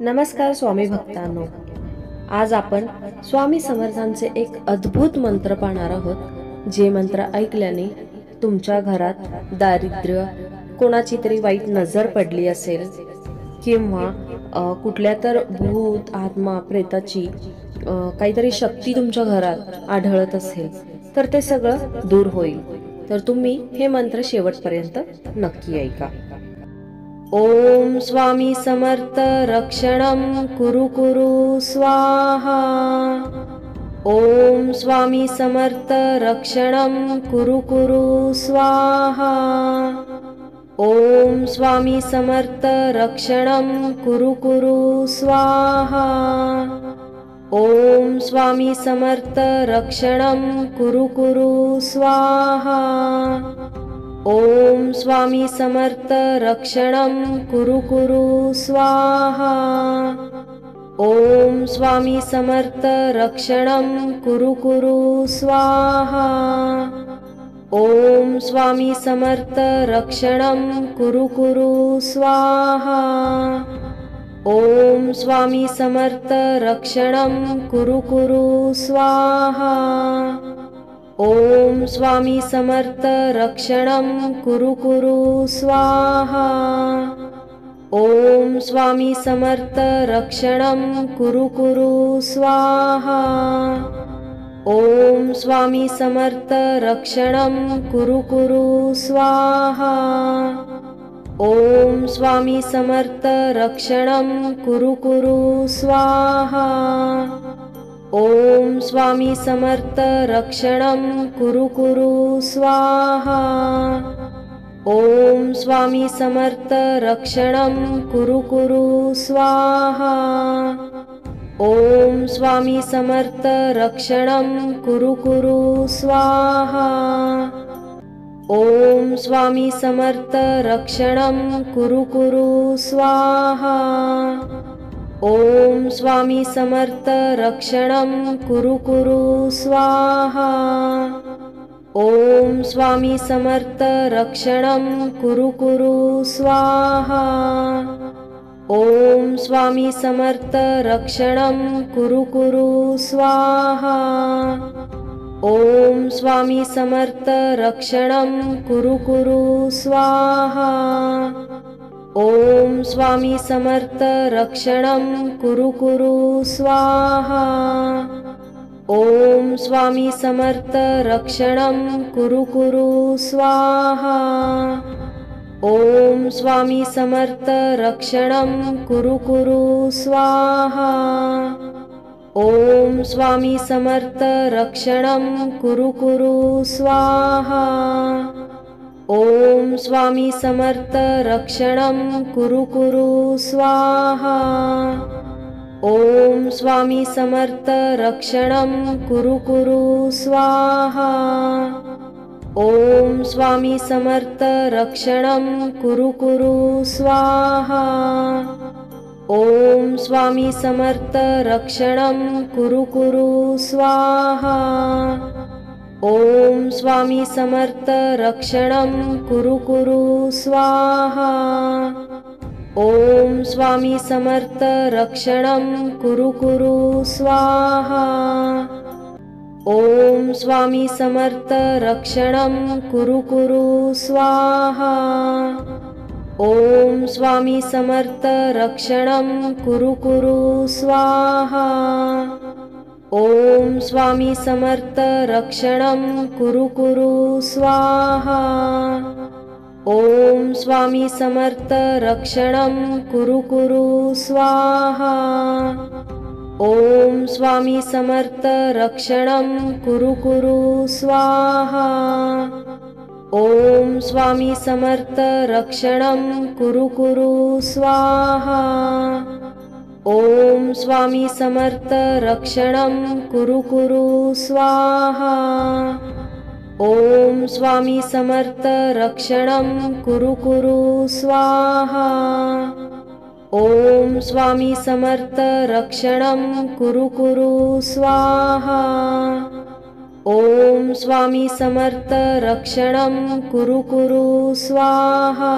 नमस्कार स्वामी भक्तांनो, आज आपण स्वामी समर्थांचे एक अद्भुत मंत्र पाहणार आहोत। जे मंत्र ऐकल्याने तुमच्या घरात दारिद्र्य, कोणाची तरी वाईट नजर पडली असेल किंवा कुठल्या तर भूत आत्मा प्रेताची काहीतरी शक्ती तुमच्या घरात आढळत असेल तर ते सगळं दूर होईल। तर तुम्ही हे मंत्र शेवटपर्यंत नक्की ऐका। ओम स्वामी समर्थ रक्षणं कुरु कुरु स्वाहा। ओम स्वामी समर्थ रक्षणं कुरु कुरु स्वाहा। ओम स्वामी समर्थ रक्षणं कुरु कुरु स्वाहा। ओम स्वामी समर्थ रक्षणं कुरु कुरु स्वाहा। ओम स्वामी समर्थ रक्षणं कुरु कुरु स्वाहा। ओम स्वामी समर्थ रक्षणं कुरु कुरु स्वाहा। ओम स्वामी समर्थ रक्षणं कुरु कुरु स्वाहा। ओम स्वामी समर्थ रक्षणं कुरु कुरु स्वाहा। ओम स्वामी समर्थ रक्षणं कुरु कुरु स्वाहा। ओम स्वामी समर्थ रक्षणं कुरु कुरु स्वाहा। ओम स्वामी समर्थ रक्षणं कुरु कुरु स्वाहा। ओम स्वामी समर्थ रक्षणं कुरु कुरु स्वाहा। ओम स्वामी समर्थ रक्षणं कुरु कुरु स्वाहा। ओम स्वामी समर्थ रक्षणं कुरु कुरु स्वाहा। ओम स्वामी समर्थ रक्षणं कुरु कुरु स्वाहा। ओम स्वामी समर्थ रक्षणं कुरु कुरु स्वाहा। ओम स्वामी समर्थ रक्षणं कुरु कुरु स्वाहा। ओम स्वामी समर्थ रक्षणं कुरु कुरु स्वाहा। ओम स्वामी समर्थ रक्षणं कुरु कुरु स्वाहा। ओम स्वामी समर्थ रक्षणं कुरु कुरु स्वाहा। ओम स्वामी समर्थ रक्षणं कुरु कुरु स्वाहा। ओम स्वामी समर्थ रक्षणं कुरु कुरु स्वाहा। ओम स्वामी समर्थ रक्षणं कुरु कुरु स्वाहा। ओम स्वामी समर्थ रक्षणं कुरु कुरु स्वाहा। ओम स्वामी समर्थ रक्षणं कुरु कुरु स्वाहा। ओम स्वामी समर्थ रक्षणं कुरु कुरु स्वाहा। ओम स्वामी समर्थ रक्षणं कुरु कुरु स्वाहा। ओम स्वामी समर्थ रक्षणं कुरु कुरु स्वाहा। ओम स्वामी समर्थ रक्षणं कुरु कुरु स्वाहा। ओम स्वामी समर्थ रक्षणं कुरु कुरु स्वाहा। ओम स्वामी समर्थ रक्षणं कुरु कुरु स्वाहा। ओम स्वामी समर्थ रक्षणं कुरु कुरु स्वाहा। ओम स्वामी समर्थ रक्षणं कुरु कुरु स्वाहा। ओम स्वामी समर्थ रक्षणं कुरु कुरु स्वाहा। ओम स्वामी समर्थ रक्षणं कुरु कुरु स्वाहा। ओम स्वामी समर्थ रक्षणं कुरु कुरु स्वाहा। ओम स्वामी समर्थ रक्षणं कुरु कुरु स्वाहा। ओम स्वामी समर्थ रक्षणं कुरु कुरु स्वाहा। ओम स्वामी समर्थ रक्षणं कुरु कुरु स्वाहा। ओम स्वामी समर्थ रक्षणं कुरु कुरु स्वाहा।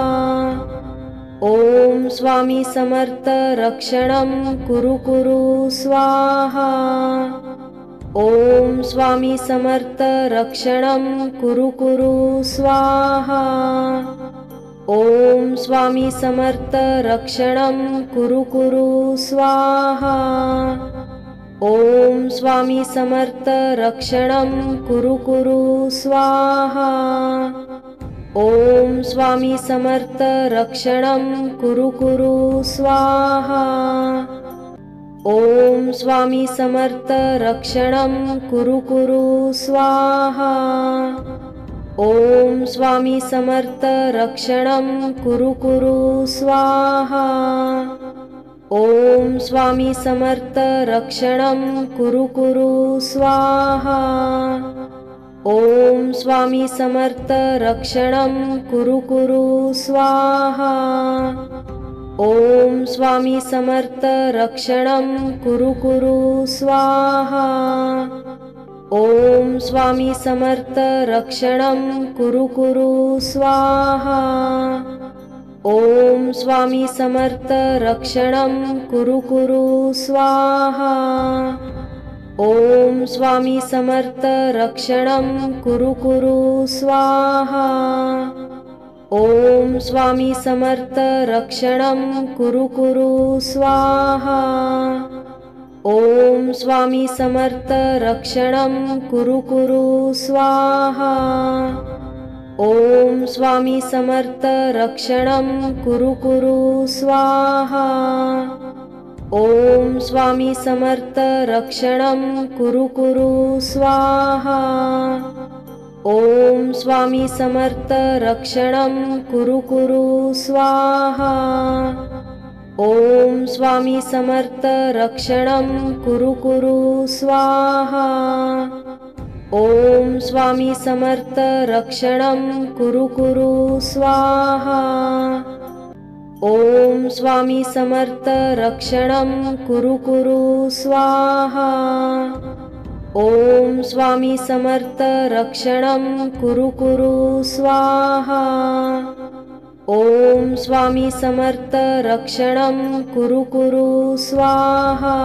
ओम स्वामी समर्थ रक्षणं कुरु कुरु स्वाहा। ओम स्वामी समर्थ रक्षणं कुरु कुरु स्वाहा। ओम स्वामी समर्थ रक्षणं कुरु कुरु स्वाहा। ओम स्वामी समर्थ रक्षणं कुरु कुरु स्वाहा। ओम स्वामी समर्थ रक्षणं कुरु कुरु स्वाहा। ओम स्वामी समर्थ रक्षणं कुरु कुरु स्वाहा। ओम स्वामी समर्थ रक्षणं कुरु कुरु स्वाहा। ओम स्वामी समर्थ रक्षणं कुरु कुरु स्वाहा। ओम स्वामी समर्थ रक्षणं कुरु कुरु स्वाहा। ओम स्वामी समर्थ रक्षणं कुरु कुरु स्वाहा। ओम स्वामी समर्थ रक्षणं कुरु कुरु स्वाहा। ओम स्वामी समर्थ रक्षणं कुरु कुरु स्वाहा। ओम स्वामी समर्थ रक्षणं कुरु कुरु स्वाहा। ओम स्वामी समर्थ रक्षणं कुरु कुरु स्वाहा। ओम स्वामी समर्थ रक्षणं कुरु कुरु स्वाहा। ओम स्वामी समर्थ रक्षणं कुरु कुरु स्वाहा। ओम स्वामी समर्थ रक्षणं कुरु कुरु स्वाहा। ओम स्वामी समर्थ रक्षणं कुरु कुरु स्वाहा। ओम स्वामी समर्थ रक्षणं कुरु कुरु स्वाहा। ओम स्वामी समर्थ रक्षणं कुरु कुरु स्वाहा। ओम स्वामी समर्थ रक्षणं कुरु कुरु स्वाहा। ओम स्वामी समर्थ रक्षणं कुरु कुरु स्वाहा। ओम स्वामी समर्थ रक्षणं कुरु कुरु स्वाहा।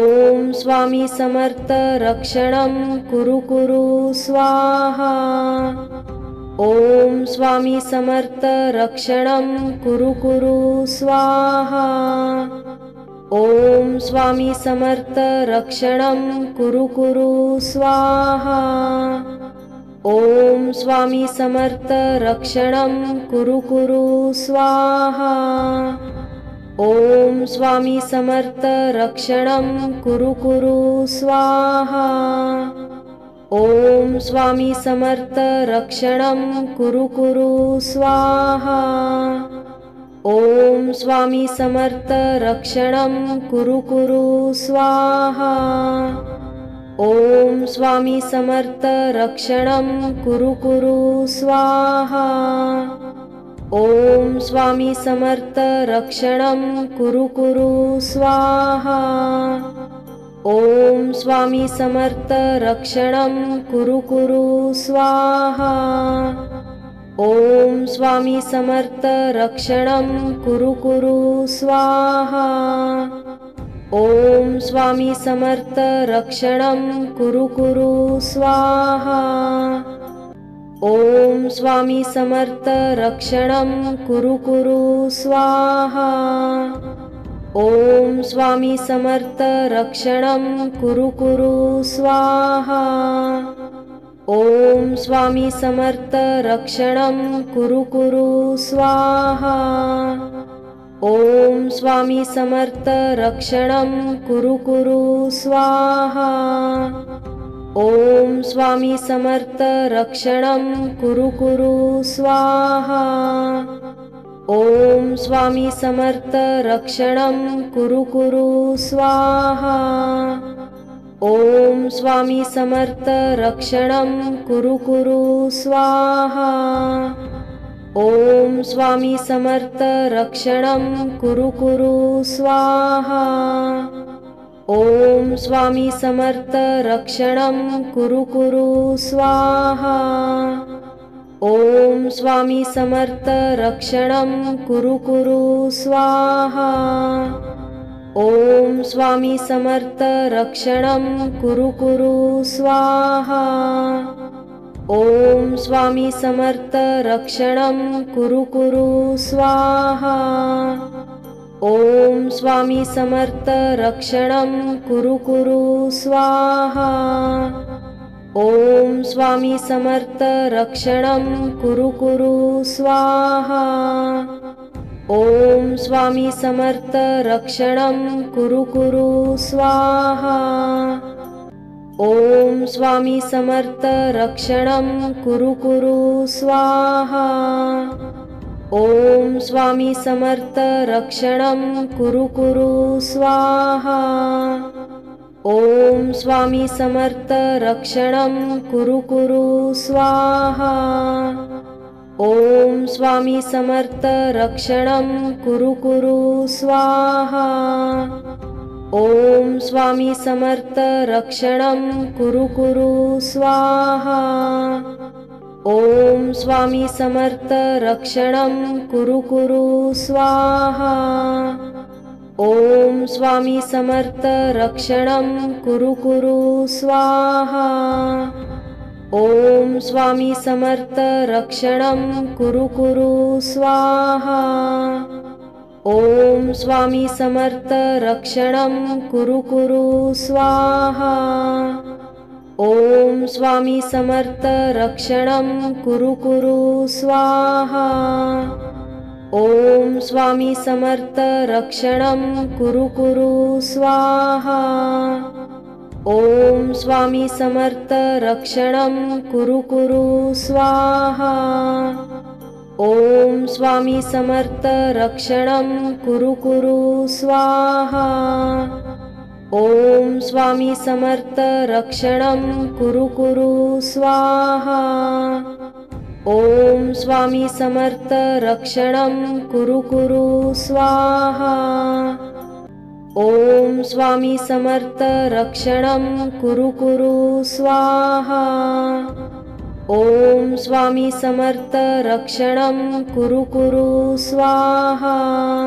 ओम स्वामी समर्थ रक्षणं कुरु कुरु स्वाहा। ओम स्वामी समर्थ रक्षणं कुरु कुरु स्वाहा। ओम स्वामी समर्थ रक्षणं कुरु कुरु स्वाहा। ओम स्वामी समर्थ रक्षणं कुरु कुरु स्वाहा। ओम स्वामी समर्थ रक्षणं कुरु कुरु स्वाहा। ओम स्वामी समर्थ रक्षणं कुरु कुरु स्वाहा। ओम स्वामी समर्थ रक्षणं कुरु कुरु स्वाहा। ओम स्वामी समर्थ रक्षणं कुरु कुरु स्वाहा। ओम स्वामी समर्थ रक्षणं कुरु कुरु स्वाहा। ओम स्वामी समर्थ रक्षणं कुरु कुरु स्वाहा। ओम स्वामी समर्थ रक्षणं कुरु कुरु स्वाहा। ओम स्वामी समर्थ रक्षणं कुरु कुरु स्वाहा। ओम स्वामी समर्थ रक्षणं कुरु कुरु स्वाहा। ओम स्वामी समर्थ रक्षणं कुरु कुरु स्वाहा। ओम स्वामी समर्थ रक्षणं कुरु कुरु स्वाहा। ओम स्वामी समर्थ रक्षणं कुरु कुरु स्वाहा। ओम स्वामी समर्थ रक्षणं कुरु कुरु स्वाहा। ओम स्वामी समर्थ रक्षणं कुरु कुरु स्वाहा। ओम स्वामी समर्थ रक्षणं कुरु कुरु स्वाहा। ओम स्वामी समर्थ रक्षणं कुरु कुरु स्वाहा। ओम स्वामी समर्थ रक्षणं कुरु कुरु स्वाहा। ओम स्वामी समर्थ रक्षणं कुरु कुरु स्वाहा। ओम स्वामी समर्थ रक्षणं कुरु कुरु स्वाहा। ओम स्वामी समर्थ रक्षणं कुरु कुरु स्वाहा। ओम स्वामी समर्थ रक्षणं कुरु कुरु स्वाहा। ओम स्वामी समर्थ रक्षणं कुरु कुरु स्वाहा। ओम स्वामी समर्थ रक्षणं कुरु कुरु स्वाहा। ओम स्वामी समर्थ रक्षणं कुरु कुरु स्वाहा। ओम स्वामी समर्थ रक्षणं कुरु कुरु स्वाहा। ओम स्वामी समर्थ रक्षणं कुरु कुरु स्वाहा। ओम स्वामी समर्थ रक्षणं कुरु कुरु स्वाहा। ओम स्वामी समर्थ रक्षणं कुरु कुरु स्वाहा। ओम स्वामी समर्थ रक्षणं कुरु कुरु स्वाहा। ओम स्वामी समर्थ रक्षणं कुरु कुरु स्वाहा। ओम स्वामी समर्थ रक्षणं कुरु कुरु स्वाहा। ओम स्वामी समर्थ रक्षणं कुरु कुरु स्वाहा। ओम स्वामी समर्थ रक्षणं कुरु कुरु स्वाहा। ओम स्वामी समर्थ रक्षणं कुरु कुरु स्वाहा। ओम स्वामी समर्थ रक्षणं कुरु कुरु स्वाहा। ओम स्वामी समर्थ रक्षणं कुरु कुरु स्वाहा। ओम स्वामी समर्थ रक्षणं कुरु कुरु स्वाहा। ओम स्वामी समर्थ रक्षणं कुरु कुरु स्वाहा। ओम स्वामी समर्थ रक्षणं कुरु कुरु स्वाहा। ओम स्वामी समर्थ रक्षणं कुरु कुरु स्वाहा।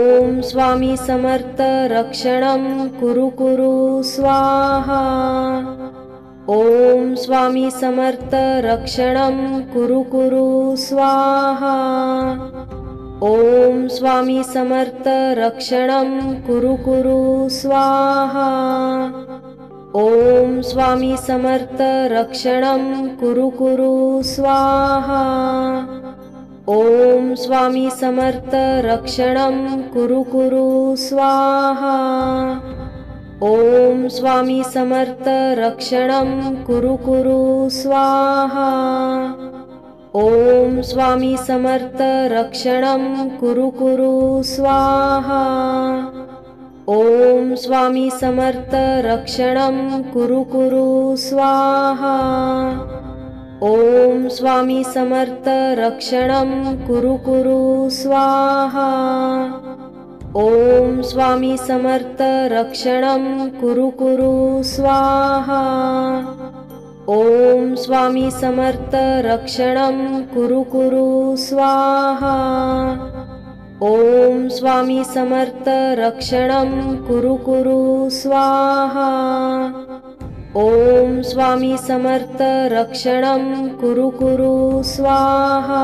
ओम स्वामी समर्थ रक्षणं कुरु कुरु स्वाहा। ओम स्वामी समर्थ रक्षणं कुरु कुरु स्वाहा। ओम स्वामी समर्थ रक्षणं कुरु कुरु स्वाहा। ओम स्वामी समर्थ रक्षणं कुरु कुरु स्वाहा। ओम स्वामी समर्थ रक्षणं कुरु कुरु स्वाहा। ओम स्वामी समर्थ रक्षणं कुरु कुरु स्वाहा। ओम स्वामी समर्थ रक्षणं कुरु कुरु स्वाहा। ओम स्वामी समर्थ रक्षणं कुरु कुरु स्वाहा। ओम स्वामी समर्थ रक्षणं कुरु कुरु स्वाहा। ओम स्वामी समर्थ रक्षणं कुरु कुरु स्वाहा। ओम स्वामी समर्थ रक्षणं कुरु कुरु स्वाहा। ओम स्वामी समर्थ रक्षणं कुरु कुरु स्वाहा। ओम स्वामी समर्थ रक्षणं कुरु कुरु स्वाहा।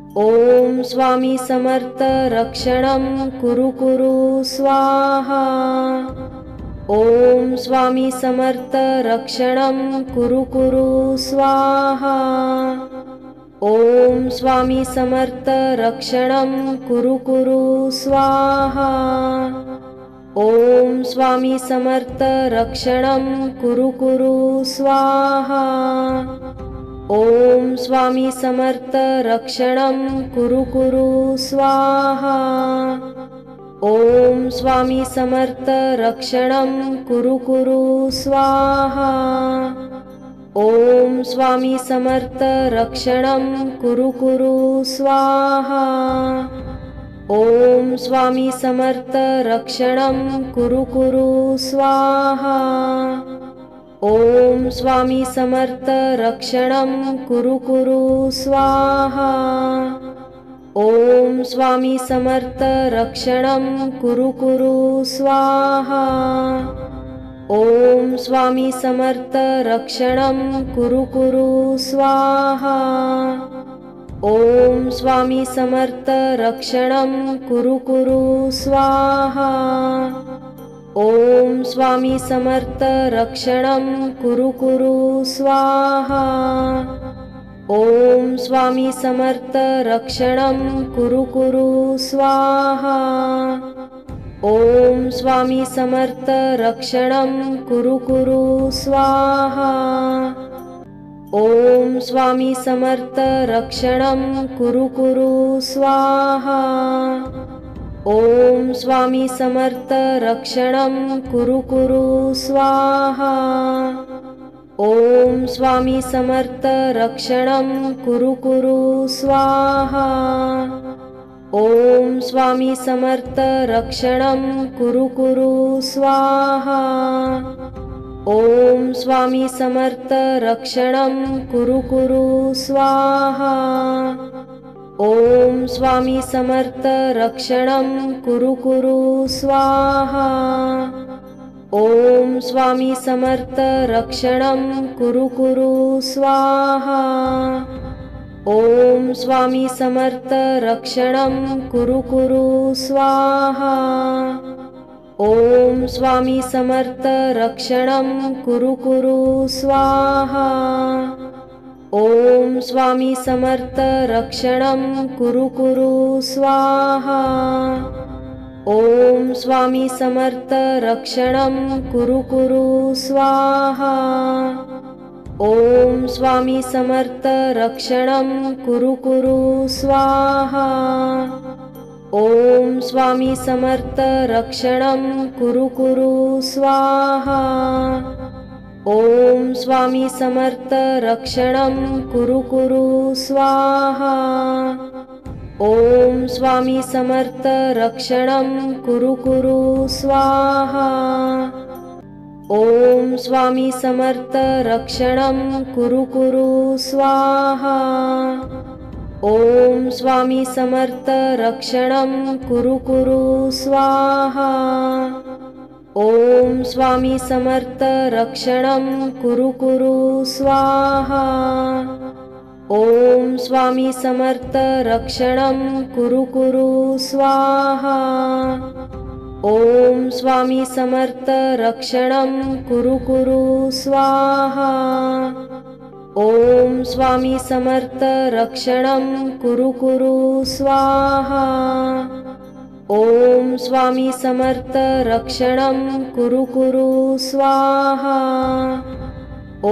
ओम स्वामी समर्थ रक्षणं कुरु कुरु स्वाहा। ओम स्वामी समर्थ रक्षणं कुरु कुरु स्वाहा। ओम स्वामी समर्थ रक्षणं कुरु कुरु स्वाहा। ओम स्वामी समर्थ रक्षणं कुरु कुरु स्वाहा। ओम स्वामी समर्थ रक्षणं कुरु कुरु स्वाहा। ओम स्वामी समर्थ रक्षणं कुरु कुरु स्वाहा। ओम स्वामी समर्थ रक्षणं कुरु कुरु स्वाहा। ओम स्वामी समर्थ रक्षणं कुरु कुरु स्वाहा। ओम स्वामी समर्थ रक्षणं कुरु कुरु स्वाहा। ओम स्वामी समर्थ रक्षणं कुरु कुरु स्वाहा। ओम स्वामी समर्थ रक्षणं कुरु कुरु स्वाहा। ओम स्वामी समर्थ रक्षणं कुरु कुरु स्वाहा। ओम स्वामी समर्थ रक्षणं कुरु कुरु स्वाहा। ओम स्वामी समर्थ रक्षणं कुरु कुरु स्वाहा। ओम स्वामी समर्थ रक्षणं कुरु कुरु स्वाहा। ओम स्वामी समर्थ रक्षणं कुरु कुरु स्वाहा। ओम स्वामी समर्थ रक्षणं कुरु कुरु स्वाहा। ओम स्वामी समर्थ रक्षणं कुरु कुरु स्वाहा। ओम स्वामी समर्थ रक्षणं कुरु कुरु स्वाहा। ओम स्वामी समर्थ रक्षणं कुरु कुरु स्वाहा। ओम स्वामी समर्थ रक्षणं कुरु कुरु स्वाहा। ओम स्वामी समर्थ रक्षणं कुरु कुरु स्वाहा। ओम स्वामी समर्थ रक्षणं कुरु कुरु स्वाहा। ओम स्वामी समर्थ रक्षणं कुरु कुरु स्वाहा। ओम स्वामी समर्थ रक्षणं कुरु कुरु स्वाहा। ओम स्वामी समर्थ रक्षणं कुरु कुरु स्वाहा। ओम स्वामी समर्थ रक्षणं कुरु कुरु स्वाहा। ओम स्वामी समर्थ रक्षणं कुरु कुरु स्वाहा। ओम स्वामी समर्थ रक्षणं कुरु कुरु स्वाहा। ओम स्वामी समर्थ रक्षणं कुरु कुरु स्वाहा। ओम स्वामी समर्थ रक्षणं कुरु कुरु स्वाहा। ओम स्वामी समर्थ रक्षणं कुरु कुरु स्वाहा। ओम स्वामी समर्थ रक्षणं कुरु कुरु स्वाहा। ओम स्वामी समर्थ रक्षणं कुरु कुरु स्वाहा। ओम स्वामी समर्थ रक्षणं कुरु कुरु स्वाहा। ओम स्वामी समर्थ रक्षणं कुरु कुरु स्वाहा। ओम स्वामी समर्थ रक्षणं कुरु कुरु स्वाहा।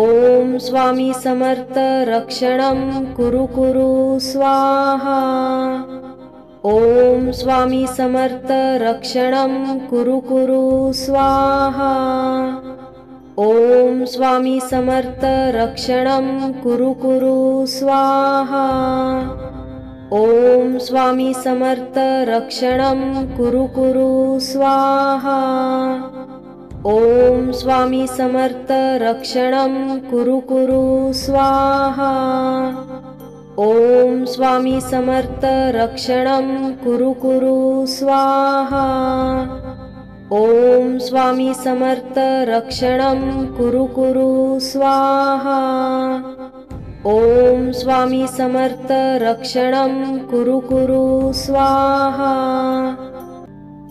ओम स्वामी समर्थ रक्षणं कुरु कुरु स्वाहा। ओम स्वामी समर्थ रक्षणं कुरु कुरु स्वाहा। ओम स्वामी समर्थ रक्षणं कुरु कुरु स्वाहा। ओम स्वामी समर्थ रक्षणं कुरु कुरु स्वाहा। ओम स्वामी समर्थ रक्षणं कुरु कुरु स्वाहा। ओम स्वामी समर्थ रक्षणं कुरु कुरु स्वाहा। ओम स्वामी समर्थ रक्षणं कुरु कुरु स्वाहा। ओम स्वामी समर्थ रक्षणं कुरु कुरु स्वाहा।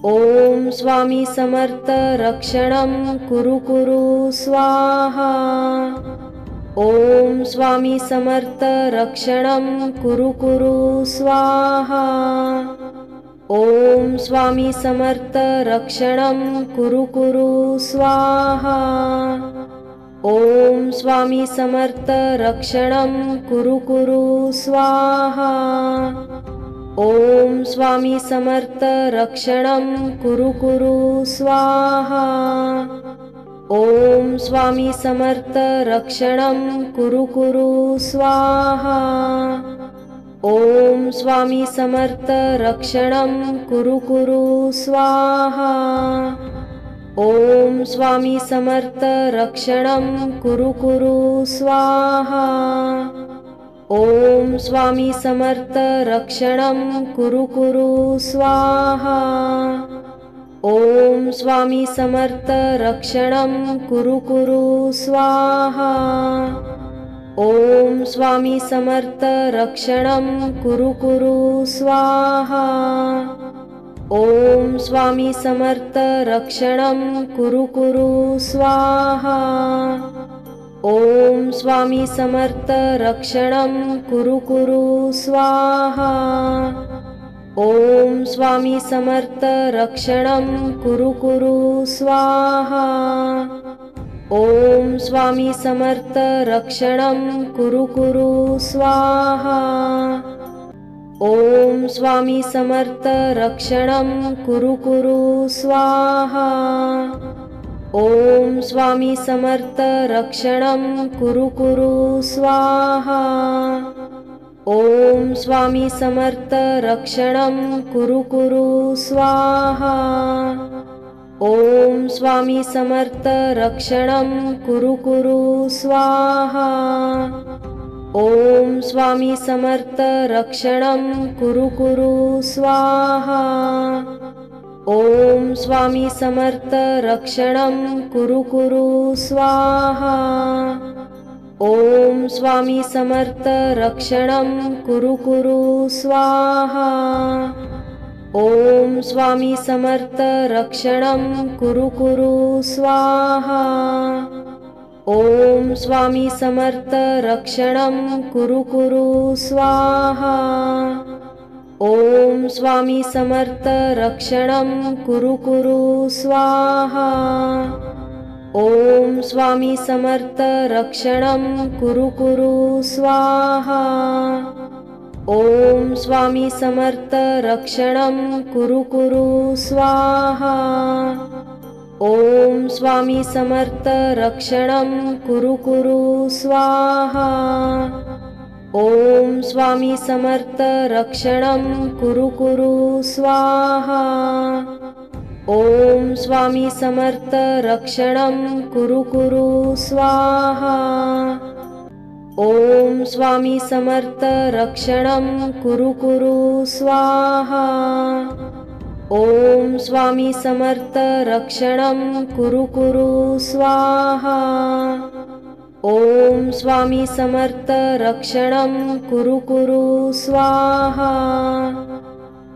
ओम स्वामी समर्थ रक्षणं कुरु कुरु स्वाहा। ओम स्वामी समर्थ रक्षणं कुरु कुरु स्वाहा। ओम स्वामी समर्थ रक्षणं कुरु कुरु स्वाहा। ओम स्वामी समर्थ रक्षणं कुरु कुरु स्वाहा। ओम स्वामी समर्थ रक्षणं कुरु कुरु स्वाहा। ओम स्वामी समर्थ रक्षणं कुरु कुरु स्वाहा। ओम स्वामी समर्थ रक्षणं कुरु कुरु स्वाहा। ओम स्वामी समर्थ रक्षणं कुरु कुरु स्वाहा। ओम स्वामी समर्थ रक्षणं कुरु कुरु स्वाहा। ओम स्वामी समर्थ रक्षणं कुरु कुरु स्वाहा। ओम स्वामी समर्थ रक्षणं कुरु कुरु स्वाहा। ओम स्वामी समर्थ रक्षणं कुरु कुरु स्वाहा। ओम स्वामी समर्थ रक्षणं कुरु कुरु स्वाहा। ओम स्वामी समर्थ रक्षणं कुरु कुरु स्वाहा। ओम स्वामी समर्थ रक्षणं कुरु कुरु स्वाहा। ओम स्वामी समर्थ रक्षणं कुरु कुरु स्वाहा। ओम स्वामी समर्थ रक्षणं कुरु कुरु स्वाहा। ओम स्वामी समर्थ रक्षणं कुरु कुरु स्वाहा। ओम स्वामी समर्थ रक्षणं कुरु कुरु स्वाहा। ओम स्वामी समर्थ रक्षणं कुरु कुरु स्वाहा। ओम स्वामी समर्थ रक्षणं कुरु कुरु स्वाहा। ओम स्वामी समर्थ रक्षणं कुरु कुरु स्वाहा। ओम स्वामी समर्थ रक्षणं कुरु कुरु स्वाहा। ओम स्वामी समर्थ रक्षणं कुरु कुरु स्वाहा। ओम स्वामी समर्थ रक्षणं कुरु कुरु स्वाहा। ओम स्वामी समर्थ रक्षणं कुरु कुरु स्वाहा। ओम स्वामी समर्थ रक्षणं कुरु कुरु स्वाहा। ओम स्वामी समर्थ रक्षणं कुरु कुरु स्वाहा। ओम स्वामी समर्थ रक्षणं कुरु कुरु स्वाहा। ओम स्वामी समर्थ रक्षणं कुरु कुरु स्वाहा। ओम स्वामी समर्थ रक्षणं कुरु कुरु स्वाहा। ओम स्वामी समर्थ रक्षणं कुरु कुरु स्वाहा। ओम स्वामी समर्थ रक्षणं कुरु कुरु स्वाहा।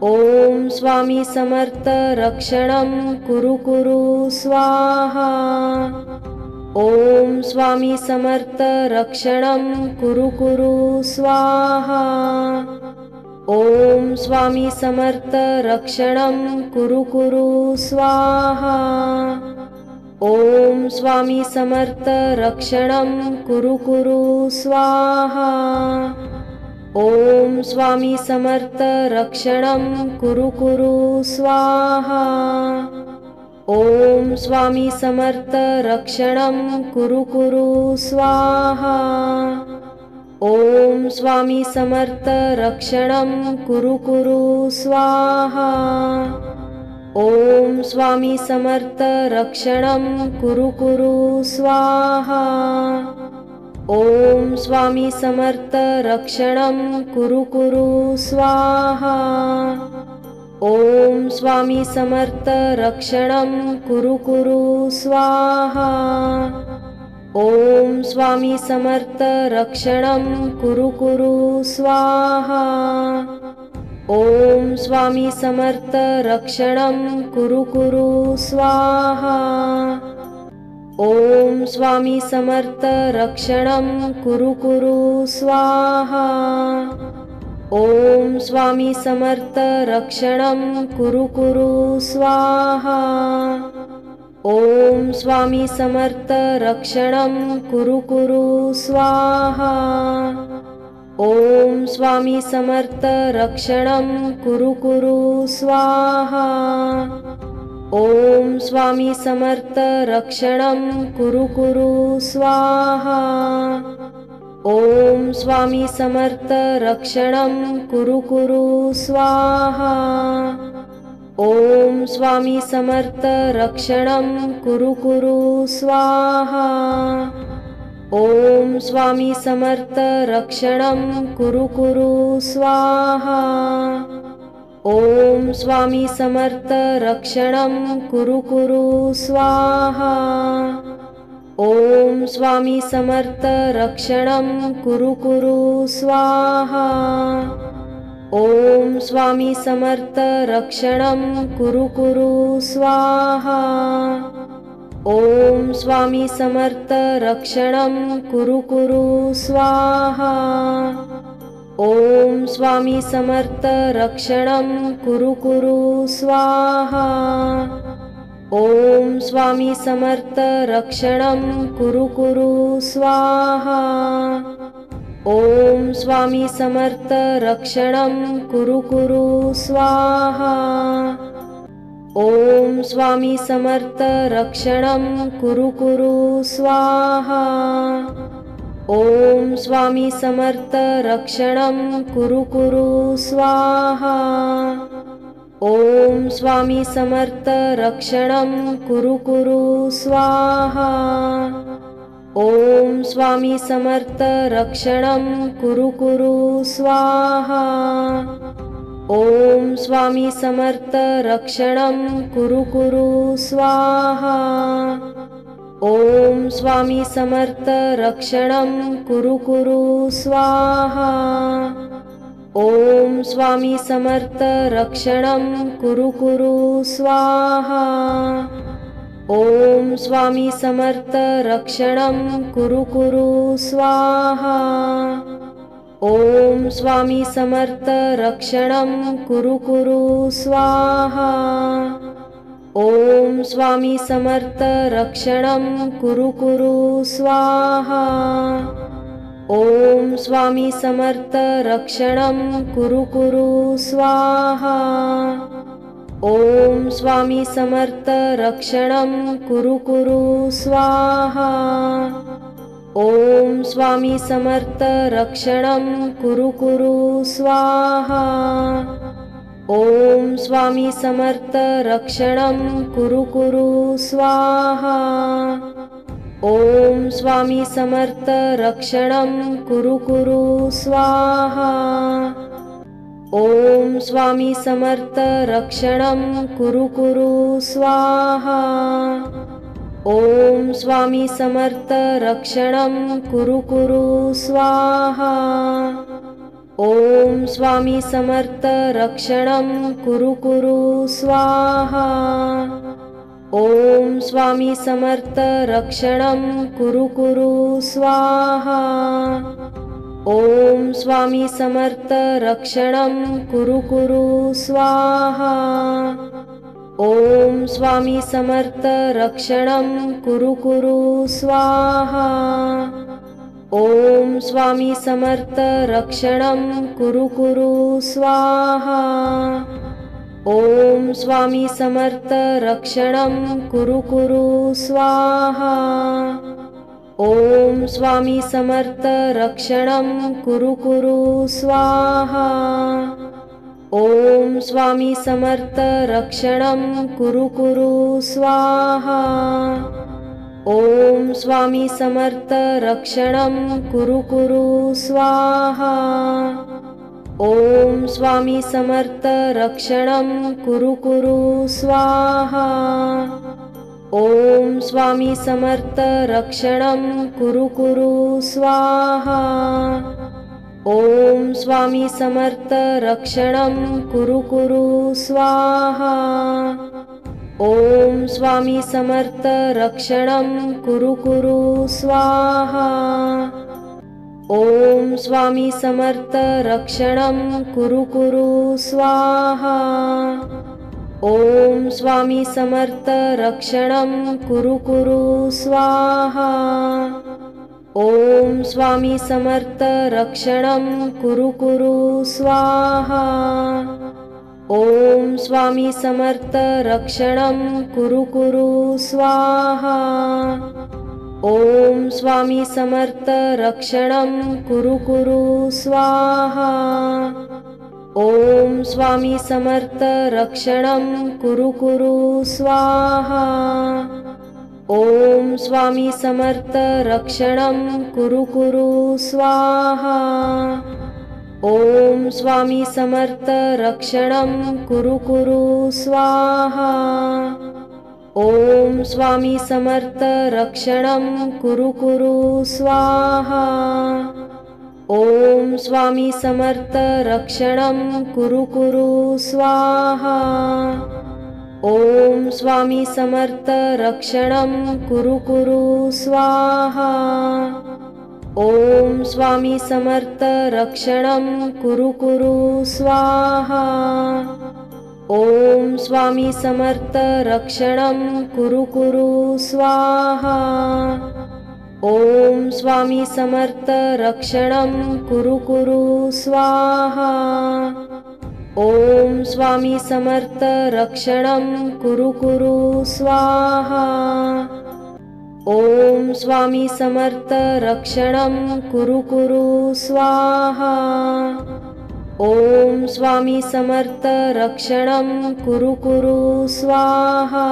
ओम स्वामी समर्थ रक्षणं कुरु कुरु स्वाहा। ओम स्वामी समर्थ रक्षणं कुरु कुरु स्वाहा। ओम स्वामी समर्थ रक्षणं कुरु कुरु स्वाहा। ओम स्वामी समर्थ रक्षणं कुरु कुरु स्वाहा। ओम स्वामी समर्थ रक्षणं कुरु कुरु स्वाहा। ओम स्वामी समर्थ रक्षणं कुरु कुरु स्वाहा। ओम स्वामी समर्थ रक्षणं कुरु कुरु स्वाहा। ओम स्वामी समर्थ रक्षणं कुरु कुरु स्वाहा। ओम स्वामी समर्थ रक्षणं कुरु कुरु स्वाहा। ओम स्वामी समर्थ रक्षणं कुरु कुरु स्वाहा। ओम स्वामी समर्थ रक्षणं कुरु कुरु स्वाहा। ओम स्वामी समर्थ रक्षणं कुरु कुरु स्वाहा। ओम स्वामी समर्थ रक्षणं कुरु कुरु स्वाहा। ओम स्वामी समर्थ रक्षणं कुरु कुरु स्वाहा। ओम स्वामी समर्थ रक्षणं कुरु कुरु स्वाहा। ओम स्वामी समर्थ रक्षणं कुरु कुरु स्वाहा। ओम स्वामी समर्थ रक्षणं कुरु कुरु स्वाहा। ओम स्वामी समर्थ रक्षणं कुरु कुरु स्वाहा। ओम स्वामी समर्थ रक्षणं कुरु कुरु स्वाहा। ओम स्वामी समर्थ रक्षणं कुरु कुरु स्वाहा। ओम स्वामी समर्थ रक्षणं कुरु कुरु स्वाहा। ओम स्वामी समर्थ रक्षणं कुरु कुरु स्वाहा। ओम स्वामी समर्थ रक्षणं कुरु कुरु स्वाहा। ओम स्वामी समर्थ रक्षणं कुरु कुरु स्वाहा। ओम स्वामी समर्थ रक्षणं कुरु कुरु स्वाहा। ओम स्वामी समर्थ रक्षणं कुरु कुरु स्वाहा। ओम स्वामी समर्थ रक्षणं कुरु कुरु स्वाहा। ओम स्वामी समर्थ रक्षणं कुरु कुरु स्वाहा। ओम स्वामी समर्थ रक्षणं कुरु कुरु स्वाहा। ओम स्वामी समर्थ रक्षणं कुरु कुरु स्वाहा। ओम स्वामी समर्थ रक्षणं कुरु कुरु स्वाहा। ओम स्वामी समर्थ रक्षणं कुरु कुरु स्वाहा। ओम स्वामी समर्थ रक्षणं कुरु कुरु स्वाहा। ओम स्वामी समर्थ रक्षणं कुरु कुरु स्वाहा। ओम स्वामी समर्थ रक्षणं कुरु कुरु स्वाहा। ओम स्वामी समर्थ रक्षणं कुरु कुरु स्वाहा। ओम स्वामी समर्थ रक्षणं कुरु कुरु स्वाहा। ओम स्वामी समर्थ रक्षणं कुरु कुरु स्वाहा। ओम स्वामी समर्थ रक्षणं कुरु कुरु स्वाहा। ओम स्वामी समर्थ रक्षणं कुरु कुरु स्वाहा। ओम स्वामी समर्थ रक्षणं कुरु कुरु स्वाहा। ओम स्वामी समर्थ रक्षणं कुरु कुरु स्वाहा। ओम स्वामी समर्थ रक्षणं कुरु कुरु स्वाहा। ओम स्वामी समर्थ रक्षणं कुरु कुरु स्वाहा। ओम स्वामी समर्थ रक्षणं कुरु कुरु स्वाहा। ओम स्वामी समर्थ रक्षणं कुरु कुरु स्वाहा। ओम स्वामी समर्थ रक्षणं कुरु कुरु स्वाहा। ओम स्वामी समर्थ रक्षणं कुरु कुरु स्वाहा। ओम स्वामी समर्थ रक्षणं कुरु कुरु स्वाहा। ओम स्वामी समर्थ रक्षणं कुरु कुरु स्वाहा। ओम स्वामी समर्थ रक्षणं कुरु कुरु स्वाहा। ओम स्वामी समर्थ रक्षणं कुरु कुरु स्वाहा। ओम स्वामी समर्थ रक्षणं कुरु कुरु स्वाहा। ओम स्वामी समर्थ रक्षणं कुरु कुरु स्वाहा। ओम स्वामी समर्थ रक्षणं कुरु कुरु स्वाहा। ओम स्वामी समर्थ रक्षणं कुरु कुरु स्वाहा। ओम स्वामी समर्थ रक्षणं कुरु कुरु स्वाहा। ओम स्वामी समर्थ रक्षणं कुरु कुरु स्वाहा। ओम स्वामी समर्थ रक्षणं कुरु कुरु स्वाहा। ओम स्वामी समर्थ रक्षणं कुरु कुरु स्वाहा। ओम स्वामी समर्थ रक्षणं कुरु कुरु स्वाहा। ओम स्वामी समर्थ रक्षणं कुरु कुरु स्वाहा। ओम स्वामी समर्थ रक्षणं कुरु कुरु स्वाहा। ओम स्वामी समर्थ रक्षणं कुरु कुरु स्वाहा। ओम स्वामी समर्थ रक्षणं कुरु कुरु स्वाहा। ओम स्वामी समर्थ रक्षणं कुरु कुरु स्वाहा। ओम स्वामी समर्थ रक्षणं कुरु कुरु स्वाहा। ओम स्वामी समर्थ रक्षणं कुरु कुरु स्वाहा। ओम स्वामी समर्थ रक्षणं कुरु कुरु स्वाहा। ओम स्वामी समर्थ रक्षणं कुरु कुरु स्वाहा। ओम स्वामी समर्थ रक्षणं कुरु कुरु स्वाहा। ओम स्वामी समर्थ रक्षणं कुरु कुरु स्वाहा। ओम स्वामी समर्थ रक्षणं कुरु कुरु स्वाहा। ओम स्वामी समर्थ रक्षणं कुरु कुरु स्वाहा।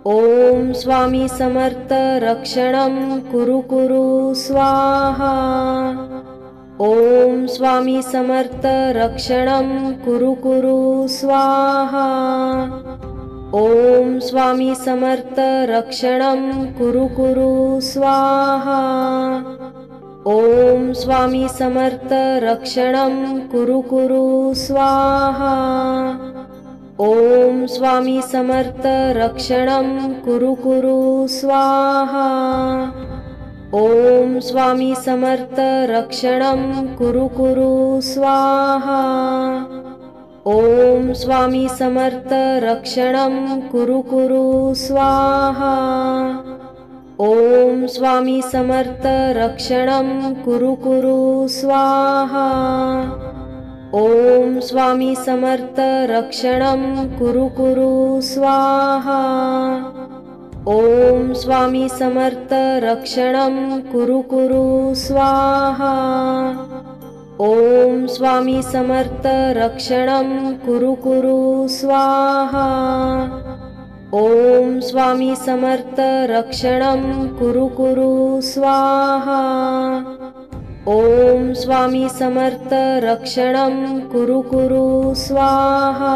ओम स्वामी समर्थ रक्षणं कुरु कुरु स्वाहा। ओम स्वामी समर्थ रक्षणं कुरु कुरु स्वाहा। ओम स्वामी समर्थ रक्षणं कुरु कुरु स्वाहा। ओम स्वामी समर्थ रक्षणं कुरु कुरु स्वाहा। ओम स्वामी समर्थ रक्षणं कुरु कुरु स्वाहा। ओम स्वामी समर्थ रक्षणं कुरु कुरु स्वाहा। ओम स्वामी समर्थ रक्षणं कुरु कुरु स्वाहा। ओम स्वामी समर्थ रक्षणं कुरु कुरु स्वाहा। ओम स्वामी समर्थ रक्षणं कुरु कुरु स्वाहा। ओम स्वामी समर्थ रक्षणं कुरु कुरु स्वाहा। ओम स्वामी समर्थ रक्षणं कुरु कुरु स्वाहा। ओम स्वामी समर्थ रक्षणं कुरु कुरु स्वाहा। ओम स्वामी समर्थ रक्षणं कुरु कुरु स्वाहा।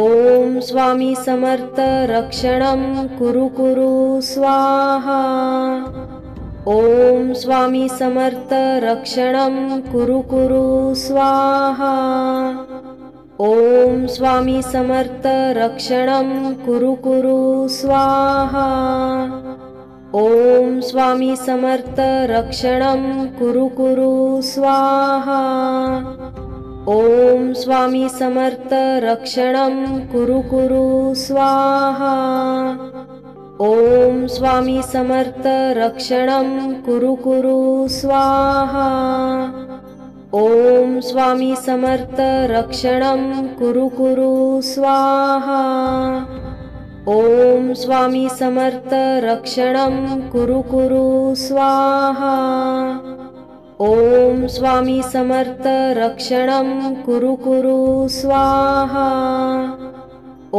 ओम स्वामी समर्थ रक्षणं कुरु कुरु स्वाहा। ओम स्वामी समर्थ रक्षणं कुरु कुरु स्वाहा। ओम स्वामी समर्थ रक्षणं कुरु कुरु स्वाहा। ओम स्वामी समर्थ रक्षणं कुरु कुरु स्वाहा। ओम स्वामी समर्थ रक्षणं कुरु कुरु स्वाहा। ओम स्वामी समर्थ रक्षणं कुरु कुरु स्वाहा। ओम स्वामी समर्थ रक्षणं कुरु कुरु स्वाहा। ओम स्वामी समर्थ रक्षणं कुरु कुरु स्वाहा। ओम स्वामी समर्थ रक्षणं कुरु कुरु स्वाहा।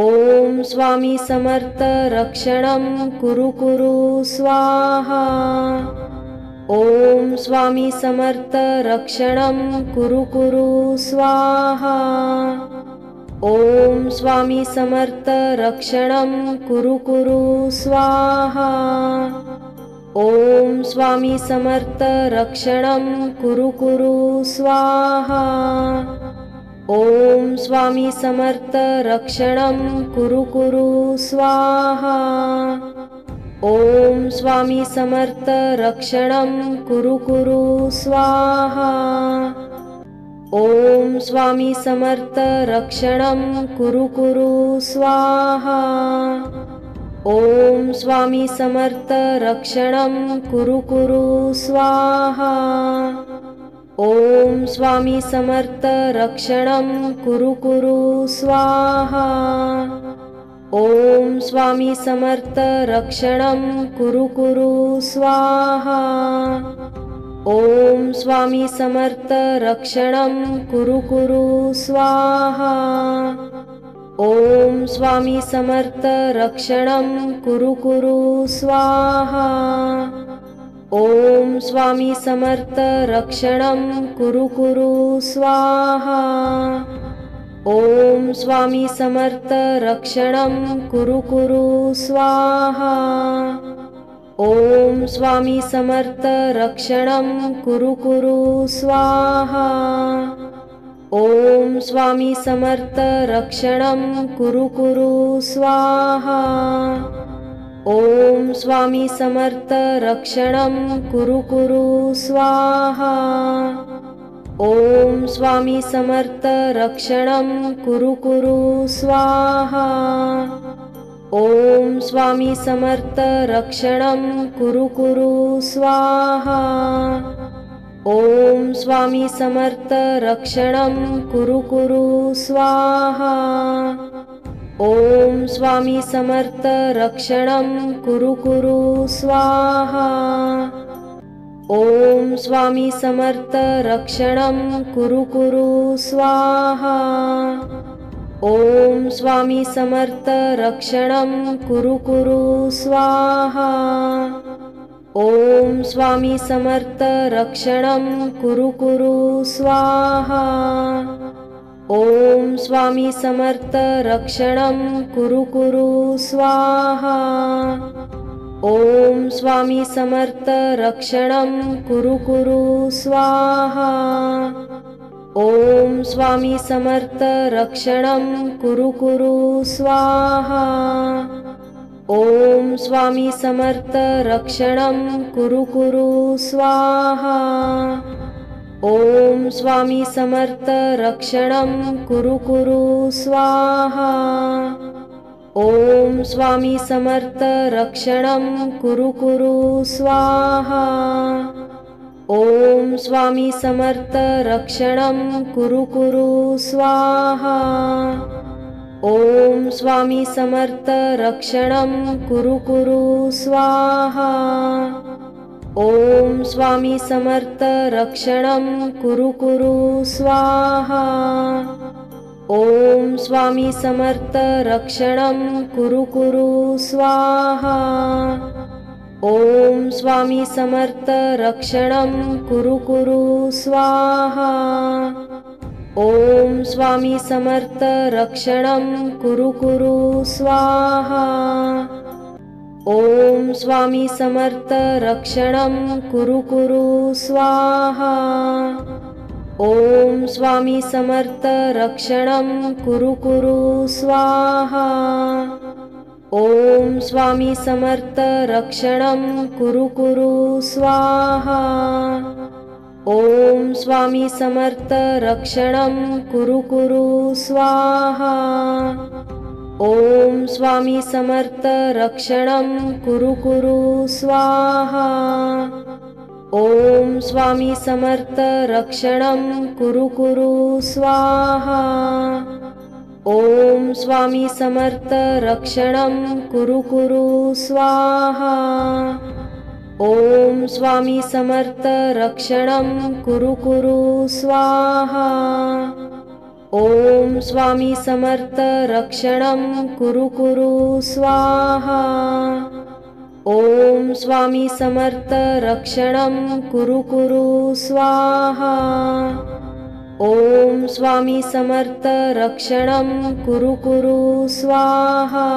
ओम स्वामी समर्थ रक्षणं कुरु कुरु स्वाहा। ओम स्वामी समर्थ रक्षणं कुरु कुरु स्वाहा। ओम स्वामी समर्थ रक्षणं कुरु कुरु स्वाहा। ओम स्वामी समर्थ रक्षणं कुरु कुरु स्वाहा। ओम स्वामी समर्थ रक्षणं कुरु कुरु स्वाहा। ओम स्वामी समर्थ रक्षणं कुरु कुरु स्वाहा। ओम स्वामी समर्थ रक्षणं कुरु कुरु स्वाहा। ओम स्वामी समर्थ रक्षणं कुरु कुरु स्वाहा। ओम स्वामी समर्थ रक्षणं कुरु कुरु स्वाहा। ओम स्वामी समर्थ रक्षणं कुरु कुरु स्वाहा। ओम स्वामी समर्थ रक्षणं कुरु कुरु स्वाहा। ओम स्वामी समर्थ रक्षणं कुरु कुरु स्वाहा। ओम स्वामी समर्थ रक्षणं कुरु कुरु स्वाहा। ओम स्वामी समर्थ रक्षणं कुरु कुरु स्वाहा। ओम स्वामी समर्थ रक्षणं कुरु कुरु स्वाहा। ओम स्वामी समर्थ रक्षणं कुरु कुरु स्वाहा। ओम स्वामी समर्थ रक्षणं कुरु कुरु स्वाहा। ओम स्वामी समर्थ रक्षणं कुरु कुरु स्वाहा। ओम स्वामी समर्थ रक्षणं कुरु कुरु स्वाहा। ओम स्वामी समर्थ रक्षणं कुरु कुरु स्वाहा। ओम स्वामी समर्थ रक्षणं कुरु कुरु स्वाहा। ओम स्वामी समर्थ रक्षणं कुरु कुरु स्वाहा। ओम स्वामी समर्थ रक्षणं कुरु कुरु स्वाहा। ओम स्वामी समर्थ रक्षणं कुरु कुरु स्वाहा। ओम स्वामी समर्थ रक्षणं कुरु कुरु स्वाहा। ओम स्वामी समर्थ रक्षणं कुरु कुरु स्वाहा। ओम स्वामी समर्थ रक्षणं कुरु कुरु स्वाहा। ओम स्वामी समर्थ रक्षणं कुरु कुरु स्वाहा। ओम स्वामी समर्थ रक्षणं कुरु कुरु स्वाहा। ओम स्वामी समर्थ रक्षणं कुरु कुरु स्वाहा। ओम स्वामी समर्थ रक्षणं कुरु कुरु स्वाहा। ओम स्वामी समर्थ रक्षणं कुरु कुरु स्वाहा। ओम स्वामी समर्थ रक्षणं कुरु कुरु स्वाहा। ओम स्वामी समर्थ रक्षणं कुरु कुरु स्वाहा। ओम स्वामी समर्थ रक्षणं कुरु कुरु स्वाहा। ओम स्वामी समर्थ रक्षणं कुरु कुरु स्वाहा। ओम स्वामी समर्थ रक्षणं कुरु कुरु स्वाहा। ओम स्वामी समर्थ रक्षणं कुरु कुरु स्वाहा। ओम स्वामी समर्थ रक्षणं कुरु कुरु स्वाहा। ओम स्वामी समर्थ रक्षणं कुरु कुरु स्वाहा। ओम स्वामी समर्थ रक्षणं कुरु कुरु स्वाहा। ओम स्वामी समर्थ रक्षणं कुरु कुरु स्वाहा। ओम स्वामी समर्थ रक्षणं कुरु कुरु स्वाहा। ओम स्वामी समर्थ रक्षणं कुरु कुरु स्वाहा। ओम स्वामी समर्थ रक्षणं कुरु कुरु स्वाहा। ओम स्वामी समर्थ रक्षणं कुरु कुरु स्वाहा। ओम स्वामी समर्थ रक्षणं कुरु कुरु स्वाहा।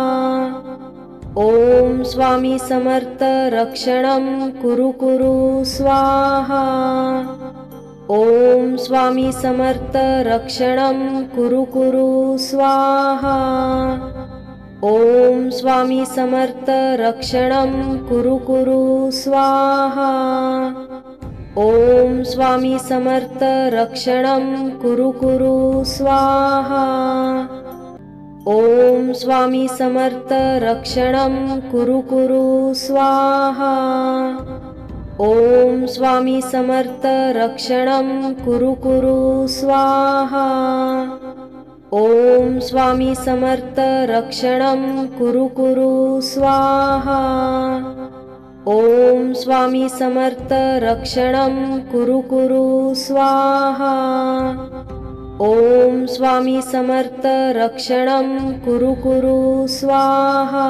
ओम स्वामी समर्थ रक्षणं कुरु कुरु स्वाहा। ओम स्वामी समर्थ रक्षणं कुरु कुरु स्वाहा। ओम स्वामी समर्थ रक्षणं कुरु कुरु स्वाहा। ओम स्वामी समर्थ रक्षणं कुरु कुरु स्वाहा। ओम स्वामी समर्थ रक्षणं कुरु कुरु स्वाहा। ओम स्वामी समर्थ रक्षणं कुरु कुरु स्वाहा। ओम स्वामी समर्थ रक्षणं कुरु कुरु स्वाहा। ओम स्वामी समर्थ रक्षणं कुरु कुरु स्वाहा। ओम स्वामी समर्थ रक्षणं कुरु कुरु स्वाहा।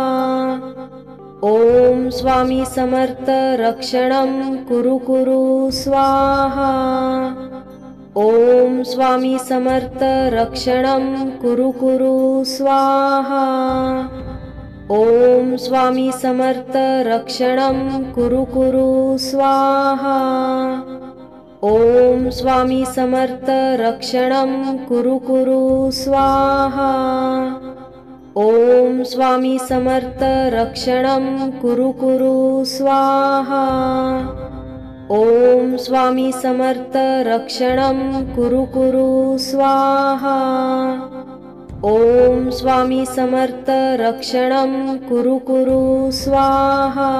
ओम स्वामी समर्थ रक्षणं कुरु कुरु स्वाहा। ओम स्वामी समर्थ रक्षणं कुरु कुरु स्वाहा। ओम स्वामी समर्थ रक्षणं कुरु कुरु स्वाहा। ओम स्वामी समर्थ रक्षणं कुरु कुरु स्वाहा। ओम स्वामी समर्थ रक्षणं कुरु कुरु स्वाहा। ओम स्वामी समर्थ रक्षणं कुरु कुरु स्वाहा। ओम स्वामी समर्थ रक्षणं कुरु कुरु स्वाहा।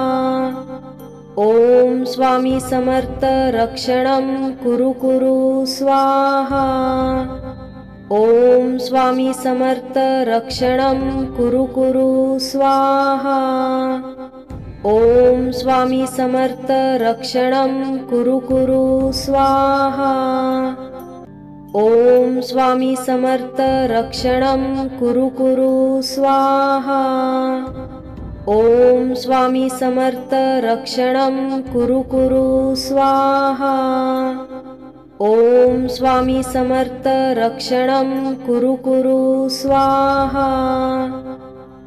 ओम स्वामी समर्थ रक्षणं कुरु कुरु स्वाहा। ओम स्वामी समर्थ रक्षणं कुरु कुरु स्वाहा। ओम स्वामी समर्थ रक्षणं कुरु कुरु स्वाहा। ओम स्वामी समर्थ रक्षणं कुरु कुरु स्वाहा। ओम स्वामी समर्थ रक्षणं कुरु कुरु स्वाहा। ओम स्वामी समर्थ रक्षणं कुरु कुरु स्वाहा।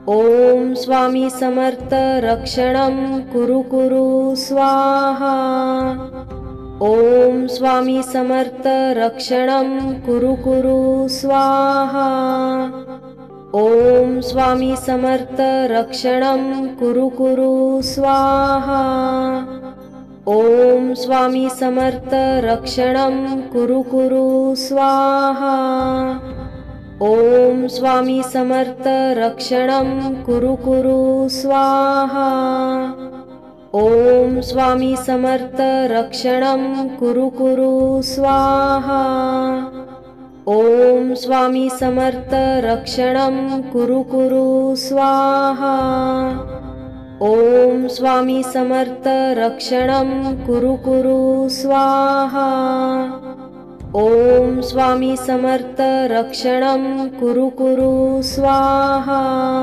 ओम स्वामी समर्थ रक्षणं कुरु कुरु स्वाहा। ओम स्वामी समर्थ रक्षणं कुरु कुरु स्वाहा। ओम स्वामी समर्थ रक्षणं कुरु कुरु स्वाहा। ओम स्वामी समर्थ रक्षणं कुरु कुरु स्वाहा। ओम स्वामी समर्थ रक्षणं कुरु कुरु स्वाहा। ओम स्वामी समर्थ रक्षणं कुरु कुरु स्वाहा। ओम स्वामी समर्थ रक्षणं कुरु कुरु स्वाहा। ओम स्वामी समर्थ रक्षणं कुरु कुरु स्वाहा। ओम स्वामी समर्थ रक्षणं कुरु कुरु स्वाहा।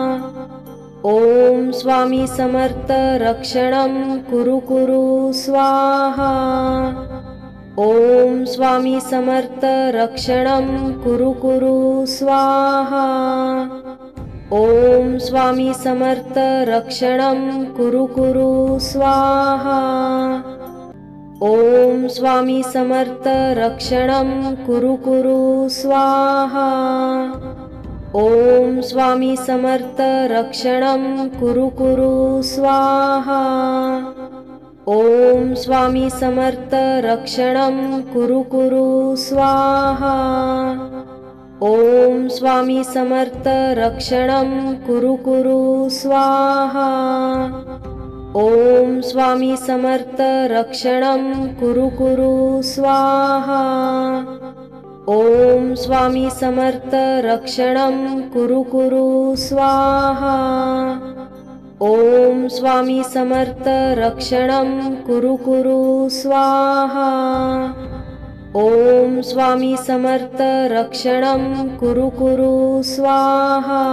ओम स्वामी समर्थ रक्षणं कुरु कुरु स्वाहा। ओम स्वामी समर्थ रक्षणं कुरु कुरु स्वाहा। ओम स्वामी समर्थ रक्षणं कुरु कुरु स्वाहा। ओम स्वामी समर्थ रक्षणं कुरु कुरु स्वाहा। ओम स्वामी समर्थ रक्षणं कुरु कुरु स्वाहा। ओम स्वामी समर्थ रक्षणं कुरु कुरु स्वाहा। ओम स्वामी समर्थ रक्षणं कुरु कुरु स्वाहा। ओम स्वामी समर्थ रक्षणं कुरु कुरु स्वाहा। ओम स्वामी समर्थ रक्षणं कुरु कुरु स्वाहा। ओम स्वामी समर्थ रक्षणं कुरु कुरु स्वाहा। ओम स्वामी समर्थ रक्षणं कुरु कुरु स्वाहा।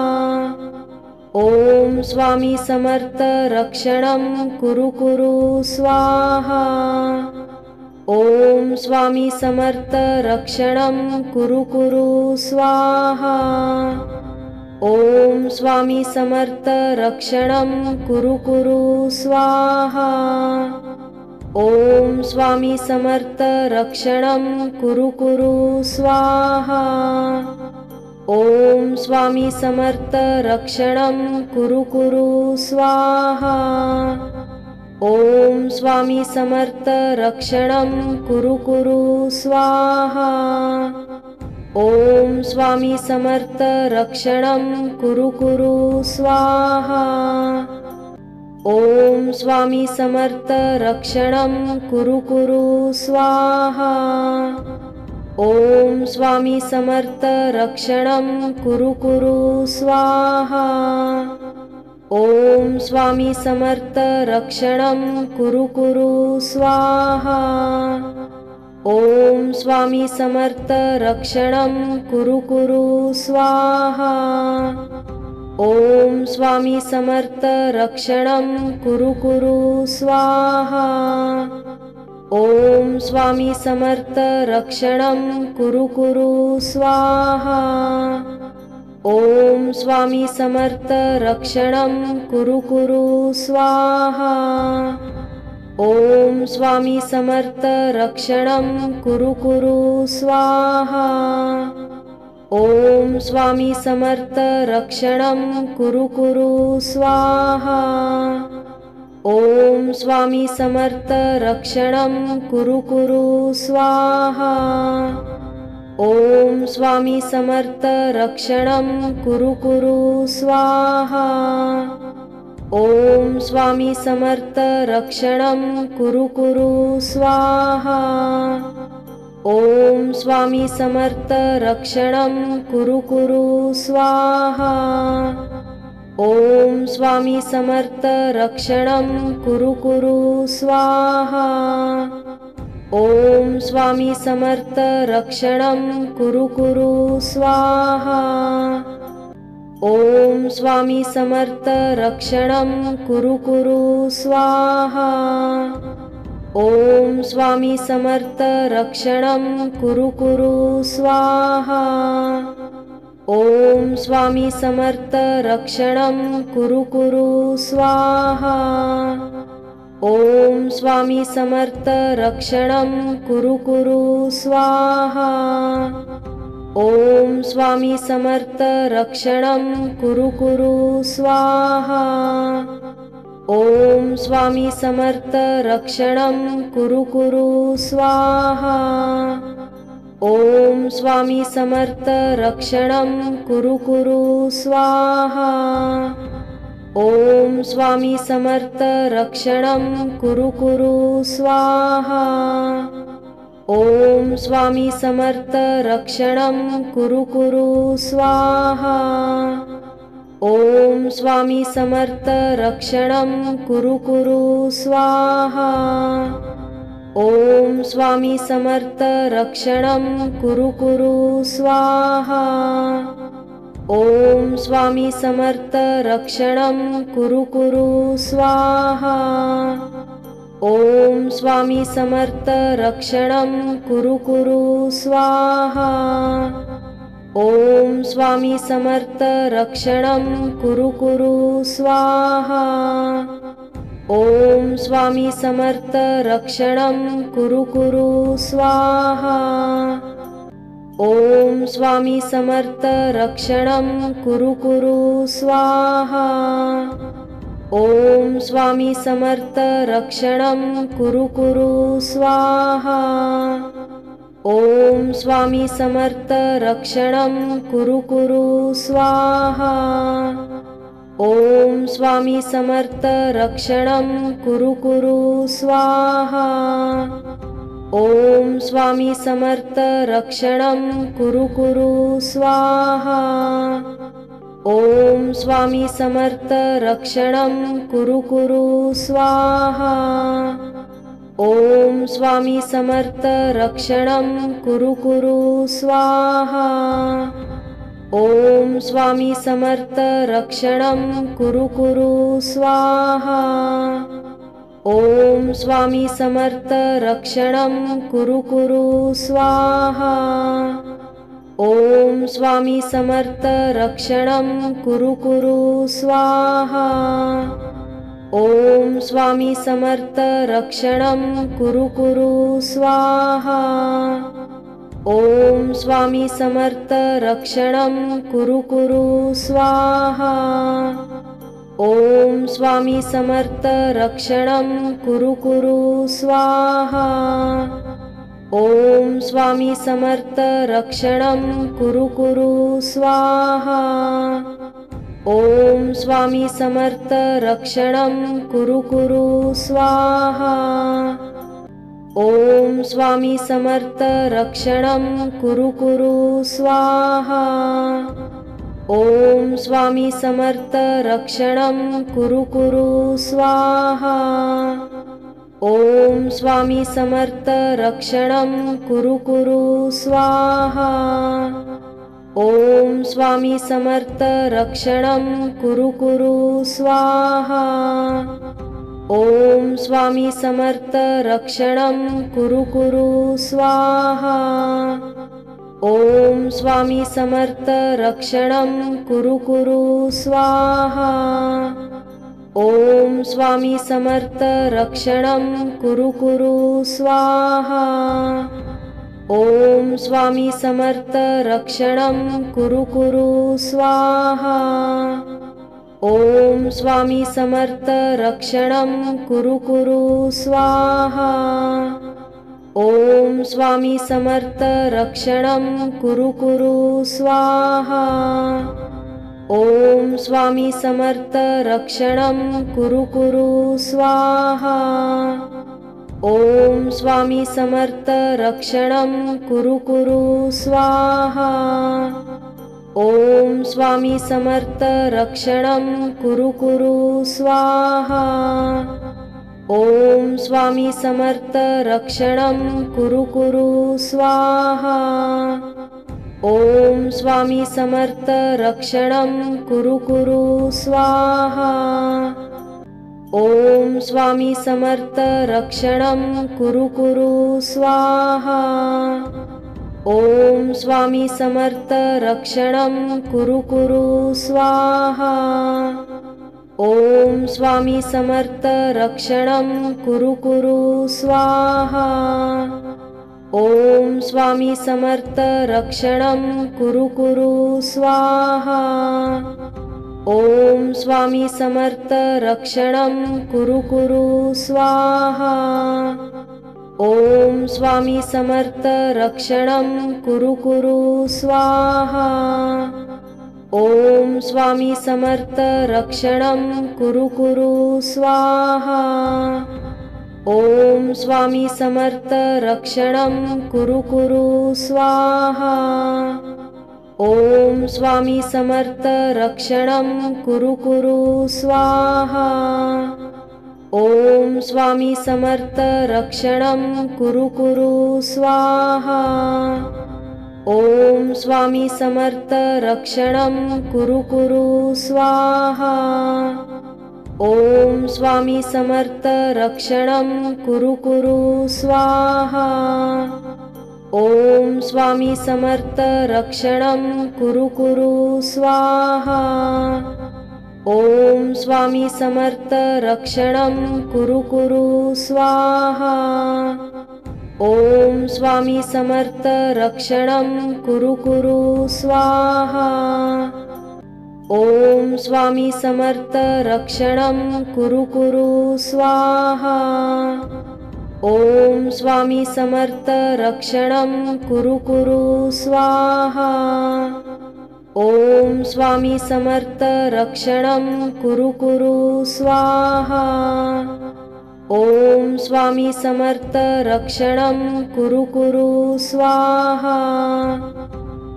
ओम स्वामी समर्थ रक्षणं कुरु कुरु स्वाहा। ओम स्वामी समर्थ रक्षणं कुरु कुरु स्वाहा। ओम स्वामी समर्थ रक्षणं कुरु कुरु स्वाहा। ओम स्वामी समर्थ रक्षणं कुरु कुरु स्वाहा। ओम स्वामी समर्थ रक्षणं कुरु कुरु स्वाहा। ओम स्वामी समर्थ रक्षणं कुरु कुरु स्वाहा। ओम स्वामी समर्थ रक्षणं कुरु कुरु स्वाहा। ओम स्वामी समर्थ रक्षणं कुरु कुरु स्वाहा। ओम स्वामी समर्थ रक्षणं कुरु कुरु स्वाहा। ओम स्वामी समर्थ रक्षणं कुरु कुरु स्वाहा। ओम स्वामी समर्थ रक्षणं कुरु कुरु स्वाहा। ओम स्वामी समर्थ रक्षणं कुरु कुरु स्वाहा। ओम स्वामी समर्थ रक्षणं कुरु कुरु स्वाहा। ओम स्वामी समर्थ रक्षणं कुरु कुरु स्वाहा। ओम स्वामी समर्थ रक्षणं कुरु कुरु स्वाहा। ओम स्वामी समर्थ रक्षणं कुरु कुरु स्वाहा। ओम स्वामी समर्थ रक्षणं कुरु कुरु स्वाहा। ओम स्वामी समर्थ रक्षणं कुरु कुरु स्वाहा। ओम स्वामी समर्थ रक्षणं कुरु कुरु स्वाहा। ओम स्वामी समर्थ रक्षणं कुरु कुरु स्वाहा। ओम स्वामी समर्थ रक्षणं कुरु कुरु स्वाहा। ओम स्वामी समर्थ रक्षणं कुरु कुरु स्वाहा। ओम स्वामी समर्थ रक्षणं कुरु कुरु स्वाहा। ओम स्वामी समर्थ रक्षणं कुरु कुरु स्वाहा। ओम स्वामी समर्थ रक्षणं कुरु कुरु स्वाहा। ओम स्वामी समर्थ रक्षणं कुरु कुरु स्वाहा। ओम स्वामी समर्थ रक्षणं कुरु कुरु स्वाहा। ओम स्वामी समर्थ रक्षणं कुरु कुरु स्वाहा। ओम स्वामी समर्थ रक्षणं कुरु कुरु स्वाहा। ओम स्वामी समर्थ रक्षणं कुरु कुरु स्वाहा। ओम स्वामी समर्थ रक्षणं कुरु कुरु स्वाहा। ओम स्वामी समर्थ रक्षणं कुरु कुरु स्वाहा। ओम स्वामी समर्थ रक्षणं कुरु कुरु स्वाहा। ओम स्वामी समर्थ रक्षणं कुरु कुरु स्वाहा। ओम स्वामी समर्थ रक्षणं कुरु कुरु स्वाहा। ओम स्वामी समर्थ रक्षणं कुरु कुरु स्वाहा। ओम स्वामी समर्थ रक्षणं कुरु कुरु स्वाहा। ओम स्वामी समर्थ रक्षणं कुरु कुरु स्वाहा। ओम स्वामी समर्थ रक्षणं कुरु कुरु स्वाहा। ओम स्वामी समर्थ रक्षणं कुरु कुरु स्वाहा। ओम स्वामी समर्थ रक्षणं कुरु कुरु स्वाहा। ओम स्वामी समर्थ रक्षणं कुरु कुरु स्वाहा। ओम स्वामी समर्थ रक्षणं कुरु कुरु स्वाहा। ओम स्वामी समर्थ रक्षणं कुरु कुरु स्वाहा। ओम स्वामी समर्थ रक्षणं कुरु कुरु स्वाहा। ओम स्वामी समर्थ रक्षणं कुरु कुरु स्वाहा। ओम स्वामी समर्थ रक्षणं कुरु कुरु स्वाहा। ओम स्वामी समर्थ रक्षणं कुरु कुरु स्वाहा। ओम स्वामी समर्थ रक्षणं कुरु कुरु स्वाहा। ओम स्वामी समर्थ रक्षणं कुरु कुरु स्वाहा। ओम स्वामी समर्थ रक्षणं कुरु कुरु स्वाहा। ओम स्वामी समर्थ रक्षणं कुरु कुरु स्वाहा। ओम स्वामी समर्थ रक्षणं कुरु कुरु स्वाहा। ओम स्वामी समर्थ रक्षणं कुरु कुरु स्वाहा। ओम स्वामी समर्थ रक्षणं कुरु कुरु स्वाहा। ओम स्वामी समर्थ रक्षणं कुरु कुरु स्वाहा। ओम स्वामी समर्थ रक्षणं कुरु कुरु स्वाहा। ओम स्वामी समर्थ रक्षणं कुरु कुरु स्वाहा। ओम स्वामी समर्थ रक्षणं कुरु कुरु स्वाहा। ओम स्वामी समर्थ रक्षणं कुरु कुरु स्वाहा। ओम स्वामी समर्थ रक्षणं कुरु कुरु स्वाहा। ओम स्वामी समर्थ रक्षणं कुरु कुरु स्वाहा। ओम स्वामी समर्थ रक्षणं कुरु कुरु स्वाहा। ओम स्वामी समर्थ रक्षणं कुरु कुरु स्वाहा। ओम स्वामी समर्थ रक्षणं कुरु कुरु स्वाहा। ओम स्वामी समर्थ रक्षणं कुरु कुरु स्वाहा। ओम स्वामी समर्थ रक्षणं कुरु कुरु स्वाहा। ओम स्वामी समर्थ रक्षणं कुरु कुरु स्वाहा। ओम स्वामी समर्थ रक्षणं कुरु कुरु स्वाहा। ओम स्वामी समर्थ रक्षणं कुरु कुरु स्वाहा। ओम स्वामी समर्थ रक्षणं कुरु कुरु स्वाहा। ओम स्वामी समर्थ रक्षणं कुरु कुरु स्वाहा। ओम स्वामी समर्थ रक्षणं कुरु कुरु स्वाहा। ओम स्वामी समर्थ रक्षणं कुरु कुरु स्वाहा। ओम स्वामी समर्थ रक्षणं कुरु कुरु स्वाहा। ओम स्वामी समर्थ रक्षणं कुरु कुरु स्वाहा। ओम स्वामी समर्थ रक्षणं कुरु कुरु स्वाहा। ओम स्वामी समर्थ रक्षणं कुरु कुरु स्वाहा। ओम स्वामी समर्थ रक्षणं कुरु कुरु स्वाहा। ओम स्वामी समर्थ रक्षणं कुरु कुरु स्वाहा। ओम स्वामी समर्थ रक्षणं कुरु कुरु स्वाहा। ओम स्वामी समर्थ रक्षणं कुरु कुरु स्वाहा। ओम स्वामी समर्थ रक्षणं कुरु कुरु स्वाहा। ओम स्वामी समर्थ रक्षणं कुरु कुरु स्वाहा। ओम स्वामी समर्थ रक्षणं कुरु कुरु स्वाहा। ओम स्वामी समर्थ रक्षणं कुरु कुरु स्वाहा।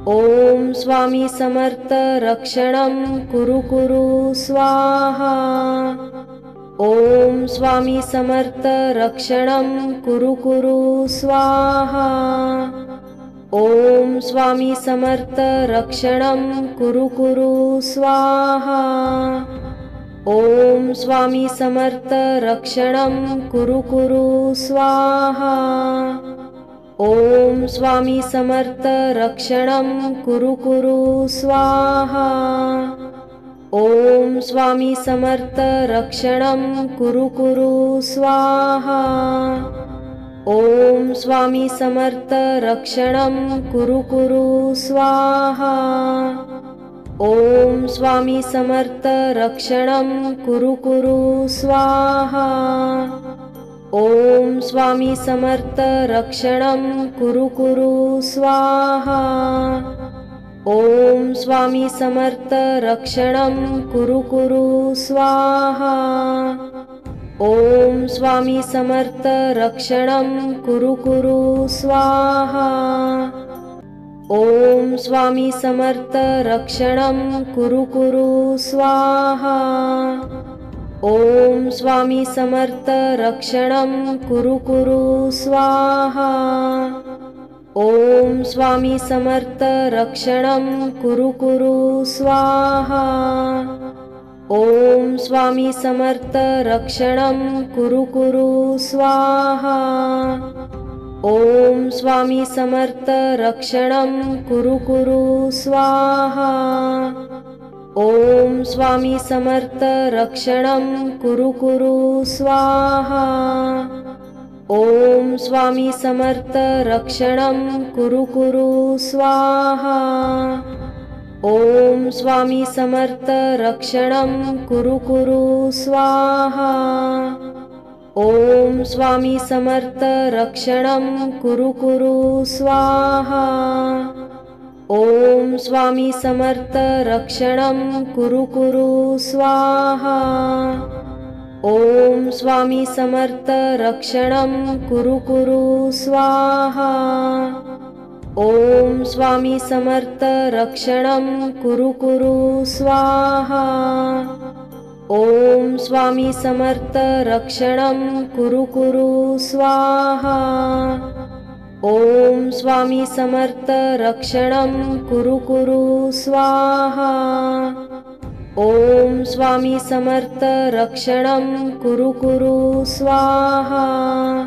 ओम स्वामी समर्थ रक्षणं कुरु कुरु स्वाहा। ओम स्वामी समर्थ रक्षणं कुरु कुरु स्वाहा। ओम स्वामी समर्थ रक्षणं कुरु कुरु स्वाहा। ओम स्वामी समर्थ रक्षणं कुरु कुरु स्वाहा। ओम स्वामी समर्थ रक्षणं कुरु कुरु स्वाहा। ओम स्वामी समर्थ रक्षणं कुरु कुरु स्वाहा। ओम स्वामी समर्थ रक्षणं कुरु कुरु स्वाहा। ओम स्वामी समर्थ रक्षणं कुरु कुरु स्वाहा। ओम स्वामी समर्थ रक्षणं कुरु कुरु स्वाहा। ओम स्वामी समर्थ रक्षणं कुरु कुरु स्वाहा। ओम स्वामी समर्थ रक्षणं कुरु कुरु स्वाहा। ओम स्वामी समर्थ रक्षणं कुरु कुरु स्वाहा। ओम स्वामी समर्थ रक्षणं कुरु कुरु स्वाहा। ओम स्वामी समर्थ रक्षणं कुरु कुरु स्वाहा। ओम स्वामी समर्थ रक्षणं कुरु कुरु स्वाहा। ओम स्वामी समर्थ रक्षणं कुरु कुरु स्वाहा। ओम स्वामी समर्थ रक्षणं कुरु कुरु स्वाहा। ओम स्वामी समर्थ रक्षणं कुरु कुरु स्वाहा। ओम स्वामी समर्थ रक्षणं कुरु कुरु स्वाहा। ओम स्वामी समर्थ रक्षणं कुरु कुरु स्वाहा। ओम स्वामी समर्थ रक्षणं कुरु कुरु स्वाहा। ओम स्वामी समर्थ रक्षणं कुरु कुरु स्वाहा। ओम स्वामी समर्थ रक्षणं कुरु कुरु स्वाहा। ओम स्वामी समर्थ रक्षणं कुरु कुरु स्वाहा। ओम स्वामी समर्थ रक्षणं कुरु कुरु स्वाहा। ओम स्वामी समर्थ रक्षणं कुरु कुरु स्वाहा।